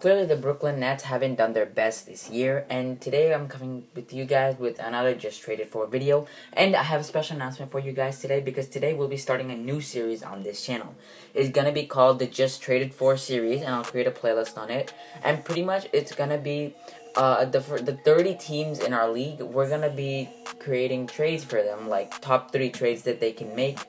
Clearly, the Brooklyn Nets haven't done their best this year, and today I'm coming with you guys with another Just Traded For video. And I have a special announcement for you guys today because today we'll be starting a new series on this channel. It's gonna be called the Just Traded For series, and I'll create a playlist on it. And pretty much it's gonna be the 30 teams in our league. We're gonna be creating trades for them, like top 3 trades that they can make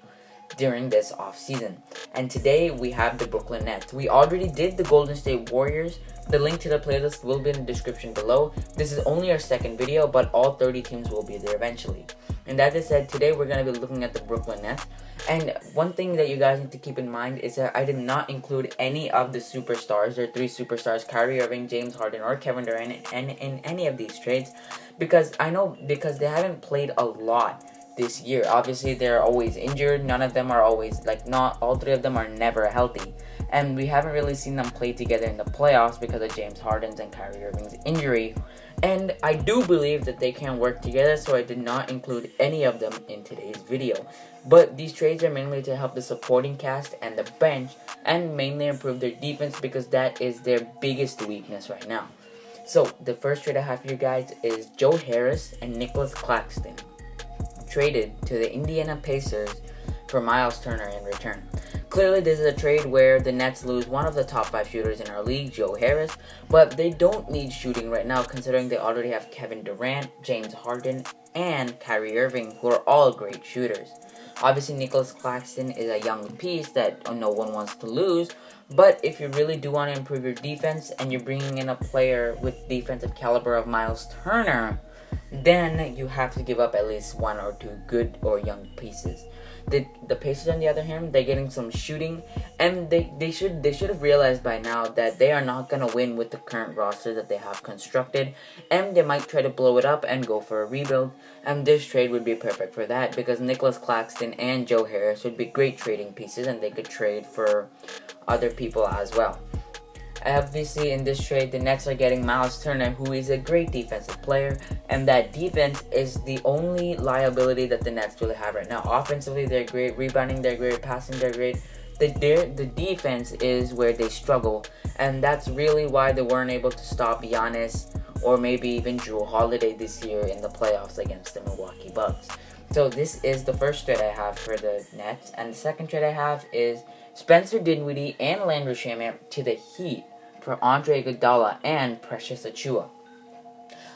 during this off season. And today we have the Brooklyn Nets. We already did the Golden State Warriors. The link to the playlist will be in the description below. This is only our second video, but all 30 teams will be there eventually. And that is said, today we're going to be looking at the Brooklyn Nets. And one thing that you guys need to keep in mind is that I did not include any of the superstars, or 3 superstars, Kyrie Irving, James Harden, or Kevin Durant, in any of these trades, because they haven't played a lot this year. Obviously, they're always injured. None of them are always, not all 3 of them are never healthy. And we haven't really seen them play together in the playoffs because of James Harden's and Kyrie Irving's injury. And I do believe that they can work together, so I did not include any of them in today's video. But these trades are mainly to help the supporting cast and the bench, and mainly improve their defense because that is their biggest weakness right now. So, the first trade I have for you guys is Joe Harris and Nicholas Claxton traded to the Indiana Pacers for Miles Turner in return. Clearly, this is a trade where the Nets lose one of the top 5 shooters in our league, Joe Harris, but they don't need shooting right now considering they already have Kevin Durant, James Harden, and Kyrie Irving, who are all great shooters. Obviously, Nicholas Claxton is a young piece that no one wants to lose, but if you really do want to improve your defense and you're bringing in a player with defensive caliber of Miles Turner, then you have to give up at least 1 or 2 good or young pieces. The Pacers, on the other hand, they're getting some shooting, and they should have realized by now that they are not gonna win with the current roster that they have constructed, and they might try to blow it up and go for a rebuild. And this trade would be perfect for that because Nicholas Claxton and Joe Harris would be great trading pieces, and they could trade for other people as well. Obviously, in this trade, the Nets are getting Miles Turner, who is a great defensive player, and that defense is the only liability that the Nets really have right now. Offensively, they're great. Rebounding, they're great. Passing, they're great. The defense is where they struggle, and that's really why they weren't able to stop Giannis or maybe even Jrue Holiday this year in the playoffs against the Milwaukee Bucks. So this is the first trade I have for the Nets, and the second trade I have is Spencer Dinwiddie and Landry Shamet to the Heat for Andre Iguodala and Precious Achiuwa.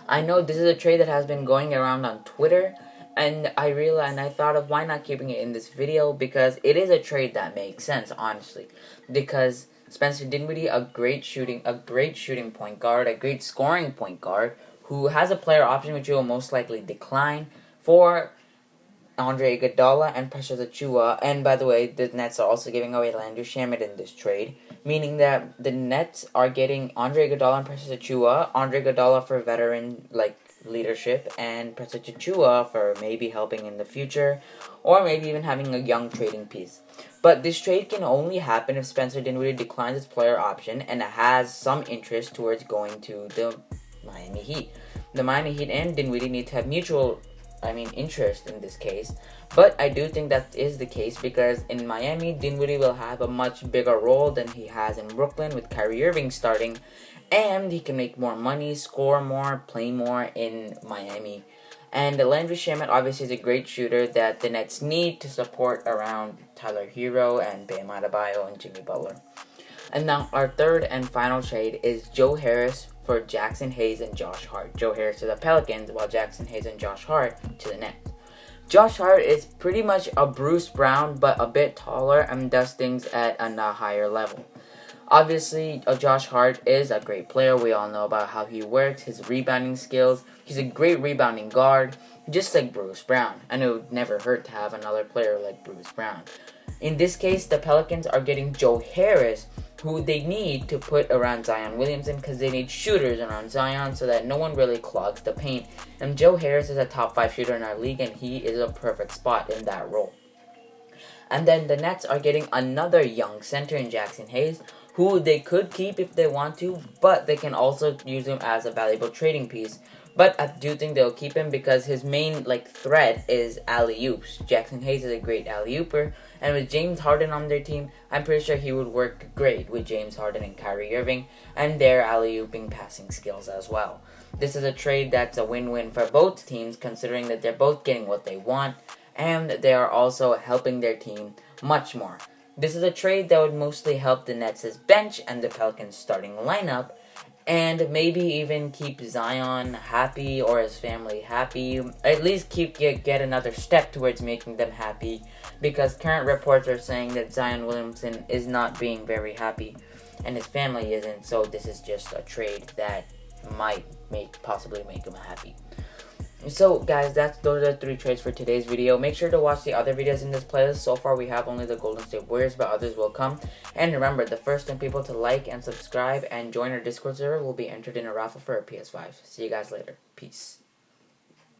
I know this is a trade that has been going around on Twitter, and I thought of why not keeping it in this video, because it is a trade that makes sense, honestly. Because Spencer Dinwiddie, a great shooting point guard, a great scoring point guard, who has a player option which will most likely decline for Andre Iguodala and Precious Achiuwa. And by the way, the Nets are also giving away Landry Shamet in this trade, meaning that the Nets are getting Andre Iguodala and Precious Achiuwa. Andre Iguodala for veteran leadership, and Precious Achiuwa for maybe helping in the future, or maybe even having a young trading piece. But this trade can only happen if Spencer Dinwiddie declines his player option and has some interest towards going to the Miami Heat. The Miami Heat and Dinwiddie need to have mutual interest in this case, but I do think that is the case because in Miami, Dinwiddie will have a much bigger role than he has in Brooklyn with Kyrie Irving starting, and he can make more money, score more, play more in Miami. And Landry Shamet obviously is a great shooter that the Nets need to support around Tyler Hero and Bam Adebayo and Jimmy Butler. And now our third and final trade is Joe Harris for Jackson Hayes and Josh Hart. Joe Harris to the Pelicans, while Jackson Hayes and Josh Hart to the Nets. Josh Hart is pretty much a Bruce Brown, but a bit taller and does things at a higher level. Obviously, Josh Hart is a great player. We all know about how he works, his rebounding skills. He's a great rebounding guard, just like Bruce Brown. And it would never hurt to have another player like Bruce Brown. In this case, the Pelicans are getting Joe Harris, who they need to put around Zion Williamson because they need shooters around Zion so that no one really clogs the paint. And Joe Harris is a top 5 shooter in our league, and he is a perfect spot in that role. And then the Nets are getting another young center in Jackson Hayes, who they could keep if they want to, but they can also use him as a valuable trading piece But I do think they'll keep him because his main threat is alley-oops. Jackson Hayes is a great alley-ooper, and with James Harden on their team, I'm pretty sure he would work great with James Harden and Kyrie Irving and their alley-ooping passing skills as well. This is a trade that's a win-win for both teams, considering that they're both getting what they want, and they are also helping their team much more. This is a trade that would mostly help the Nets' bench and the Pelicans' starting lineup, and maybe even keep Zion happy or his family happy. At least get another step towards making them happy, because current reports are saying that Zion Williamson is not being very happy, and his family isn't. So this is just a trade that might possibly make him happy. So guys, those are the 3 trades for today's video. Make sure to watch the other videos in this playlist. So far we have only the Golden State Warriors, but others will come. And remember, the first 10 people to like and subscribe and join our Discord server will be entered in a raffle for a PS5. See you guys later. Peace.